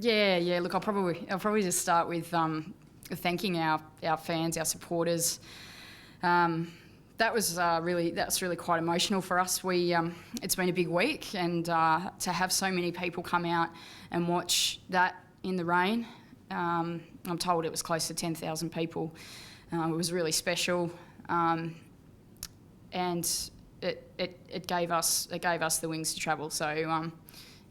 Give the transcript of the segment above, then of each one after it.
Yeah. Look, I'll probably just start with thanking our fans, our supporters. That's really quite emotional for us. It's been a big week, and to have so many people come out and watch that in the rain. I'm told it was close to 10,000 people. It was really special, and it gave us the wings to travel. So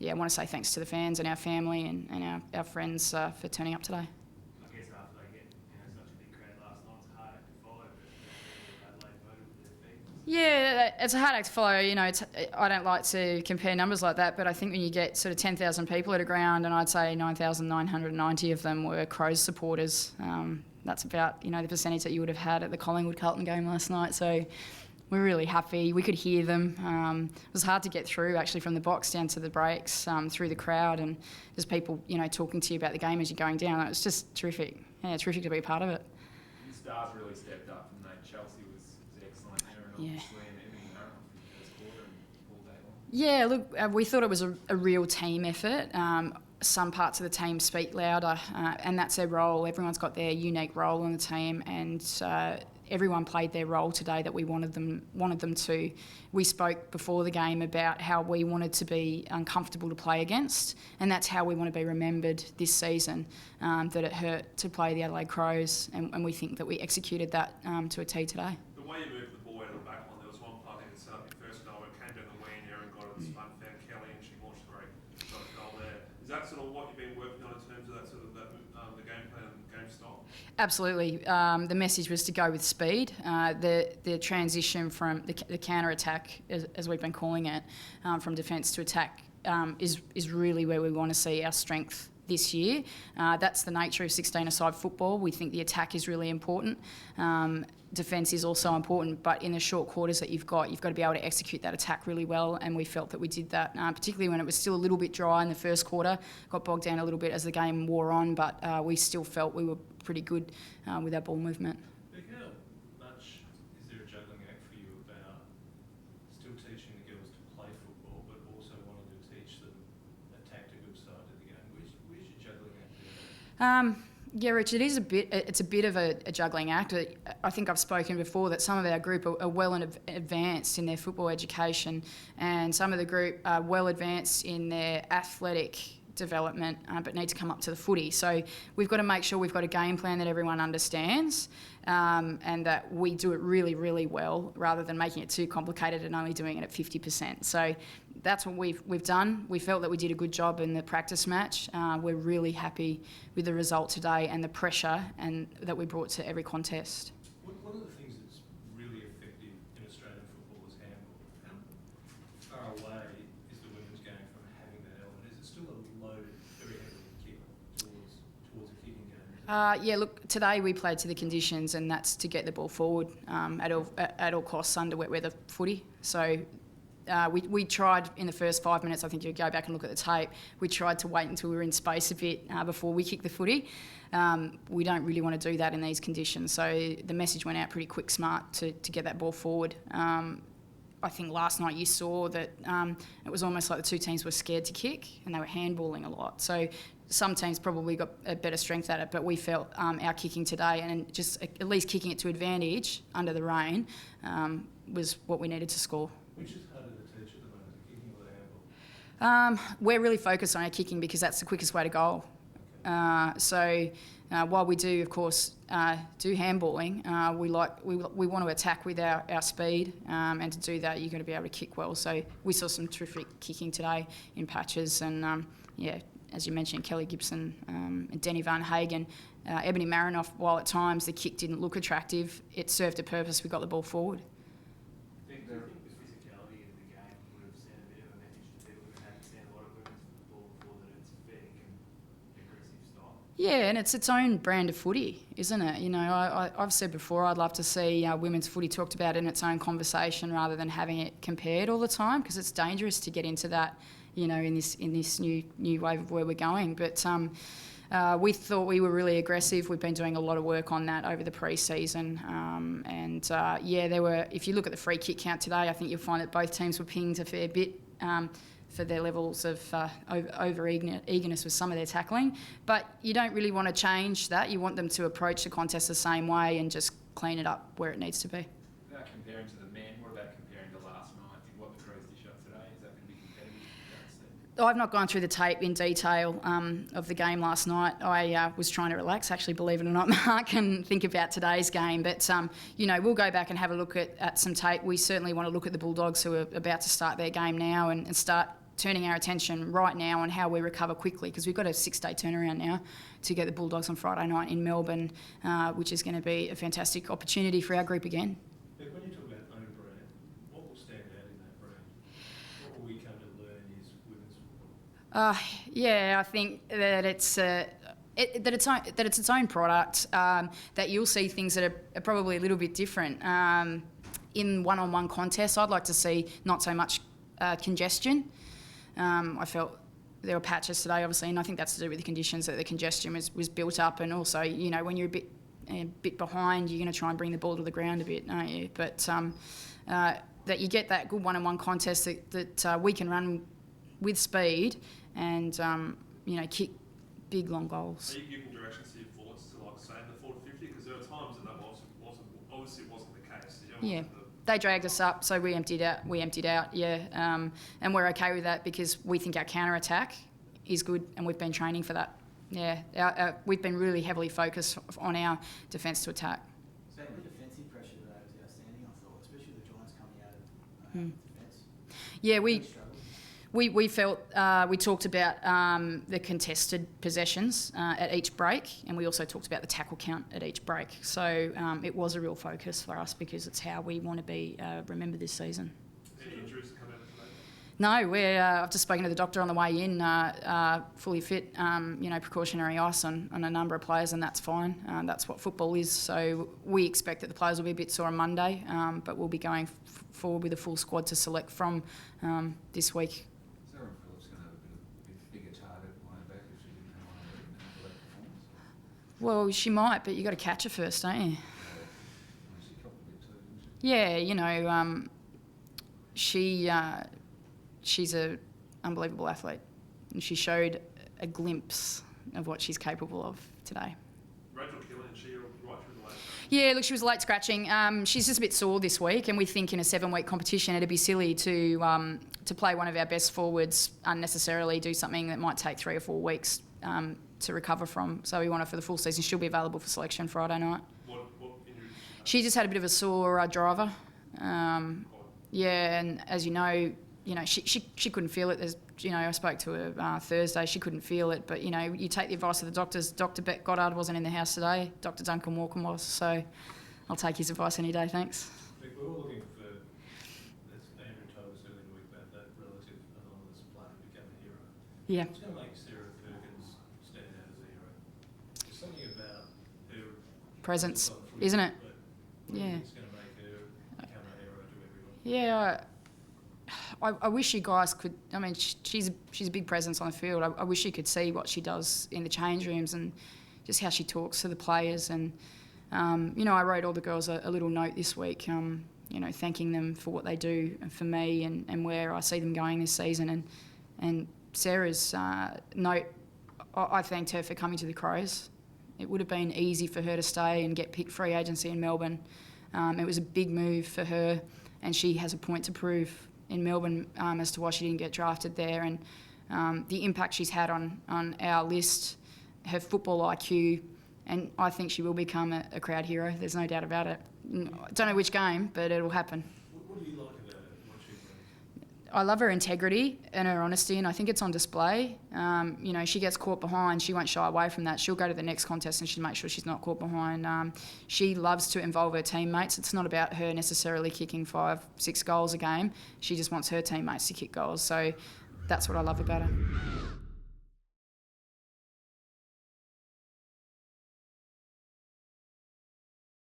I want to say thanks to the fans and our family and our friends for turning up today. I guess after they get such a big crowd last night, it's a hard act to follow. But Adelaide voted with their feet. Yeah, it's a hard act to follow. I don't like to compare numbers like that, but I think when you get sort of 10,000 people at a ground, and I'd say 9,990 of them were Crows supporters, that's about the percentage that you would have had at the Collingwood-Carlton game last night. So we're really happy. We could hear them. It was hard to get through actually from the box down to the breaks through the crowd, and just people talking to you about the game as you're going down. It was just terrific. Yeah, terrific to be a part of it. The stars really stepped up, and Chelsea was excellent there, and obviously everything Aaron in the first quarter and all day long. Yeah, look, we thought it was a real team effort. Some parts of the team speak louder, and that's their role. Everyone's got their unique role in the team, and everyone played their role today that we wanted them to. We spoke before the game about how we wanted to be uncomfortable to play against, and that's how we want to be remembered this season, that it hurt to play the Adelaide Crows, and we think that we executed that to a T today. The way you moved the ball out of the back line, there was one part that set up your first goal, it came down the wing, Aaron Goddard spun, found Kelly, and she launched a great goal there. Is that sort of what you've been working on in terms of that sort of the game plan and game style? Absolutely. The message was to go with speed. The transition from the counter attack, as we've been calling it, from defence to attack, is really where we want to see our strength this year. That's the nature of 16-a-side football. We think the attack is really important. Defence is also important, but in the short quarters that you've got to be able to execute that attack really well, and we felt that we did that, particularly when it was still a little bit dry in the first quarter. Got bogged down a little bit as the game wore on, but we still felt we were pretty good with our ball movement. How much is there a juggling act for you about still teaching the girls to play football, but also wanting to teach them a tactical side of the game? Where's your juggling act there? Yeah, Rich, it's a bit of a juggling act. I think I've spoken before that some of our group are well advanced in their football education, and some of the group are well advanced in their athletic development, but need to come up to the footy. So we've got to make sure we've got a game plan that everyone understands, and that we do it really, really well, rather than making it too complicated and only doing it at 50%. So that's what we've done. We felt that we did a good job in the practice match. We're really happy with the result today and the pressure that we brought to every contest. One of the things that's really effective in Australian football is handball. How far away is the women's game from having that element? Is it still a loaded, very heavily kick towards a kicking game? Yeah, look, today we played to the conditions, and that's to get the ball forward at all costs under wet weather footy. So we tried in the first 5 minutes, I think you go back and look at the tape, we tried to wait until we were in space a bit before we kicked the footy. We don't really want to do that in these conditions, so the message went out pretty quick, smart, to get that ball forward. I think last night you saw that it was almost like the two teams were scared to kick, and they were handballing a lot. So some teams probably got a better strength at it, but we felt our kicking today, and just at least kicking it to advantage under the rain, was what we needed to score. Which is harder to teach at the moment, the kicking or the handball? We're really focused on our kicking because that's the quickest way to goal. So while we do, of course, do handballing, we want to attack with our speed, and to do that, you've got to be able to kick well. So we saw some terrific kicking today in patches, and as you mentioned, Kelly Gibson and Denny Van Hagen, Ebony Marinoff. While at times the kick didn't look attractive, it served a purpose. We got the ball forward. Do you think the physicality of the game would have sent a bit of a message to people who hadn't seen a lot of women's football before, that it's a fairly aggressive style? Yeah, and it's its own brand of footy, isn't it? I've said before, I'd love to see women's footy talked about in its own conversation rather than having it compared all the time, because it's dangerous to get into that, in this new wave of where we're going. But we thought we were really aggressive. We've been doing a lot of work on that over the pre-season. There were, if you look at the free kick count today, I think you'll find that both teams were pinged a fair bit. for their levels of over-eagerness with some of their tackling. But you don't really want to change that. You want them to approach the contest the same way and just clean it up where it needs to be. Without comparing to the men, what about comparing to last night? What the Crows dish up today, is that going to be competitive? I've not gone through the tape in detail of the game last night. I was trying to relax, actually, believe it or not, Mark, and think about today's game. But, we'll go back and have a look at some tape. We certainly want to look at the Bulldogs, who are about to start their game now, and start turning our attention right now on how we recover quickly, because we've got a 6-day turnaround now to get the Bulldogs on Friday night in Melbourne, which is going to be a fantastic opportunity for our group again. But when you talk about own brand, what will stand out in that brand? What will we come to learn is women's football? I think that it's its own product. That you'll see things that are probably a little bit different. In one-on-one contests, I'd like to see not so much congestion. I felt there were patches today, obviously, and I think that's to do with the conditions, that the congestion was built up, and also, when you're a bit behind, you're going to try and bring the ball to the ground a bit, aren't you? But that you get that good one-on-one contest that we can run with speed and kick big long goals. Are you giving directions to your forwards to say in the 40-50? Because there are times that obviously wasn't the case. Yeah. They dragged us up, so we emptied out. And we're okay with that because we think our counter-attack is good, and we've been training for that. Yeah, we've been really heavily focused on our defence to attack. So the defensive pressure today was outstanding, I thought, especially the Giants coming out of defence. Yeah, we felt, we talked about the contested possessions at each break, and we also talked about the tackle count at each break. So it was a real focus for us because it's how we want to be remembered this season. Any injuries come out of today? No, I've just spoken to the doctor on the way in, fully fit, precautionary ice on a number of players, and that's fine. That's what football is. So we expect that the players will be a bit sore on Monday, but we'll be going forward with a full squad to select from this week. Well, she might, but you got to catch her first, don't you? Yeah, she's an unbelievable athlete, and she showed a glimpse of what she's capable of today. Rachel Killian, she right through the late. Yeah, look, she was late scratching. She's just a bit sore this week, and we think in a 7-week competition it'd be silly to play one of our best forwards unnecessarily, do something that might take 3 or 4 weeks to recover from. So we want her for the full season. She'll be available for selection Friday night. What injury? She just had a bit of a sore driver. And as you know, she couldn't feel it. I spoke to her Thursday. She couldn't feel it, but you take the advice of the doctors. Dr. Bec Goddard wasn't in the house today. Dr. Duncan Walker was. So I'll take his advice any day. Thanks. We're all looking for, as Andrew told us earlier in the week, about that relative anonymous player to become a hero. Yeah. What's going to make Sarah Perkins stand out as a hero? There's something about her Presence, isn't it? Yeah. It's going to make her become a hero to everyone. Yeah. I wish you guys could. I mean, she's a big presence on the field. I wish you could see what she does in the change rooms and just how she talks to the players. And I wrote all the girls a little note this week. Thanking them for what they do and for me and where I see them going this season. And Sarah's note, I thanked her for coming to the Crows. It would have been easy for her to stay and get picked free agency in Melbourne. It was a big move for her, and she has a point to prove in Melbourne as to why she didn't get drafted there, and the impact she's had on our list, her football IQ, and I think she will become a crowd hero. There's no doubt about it. I don't know which game, but it'll happen. What do you like about it? What she brings? I love her integrity and her honesty, and I think it's on display. She gets caught behind, she won't shy away from that. She'll go to the next contest and she'll make sure she's not caught behind. She loves to involve her teammates. It's not about her necessarily kicking 5-6 goals a game. She just wants her teammates to kick goals. So that's what I love about her.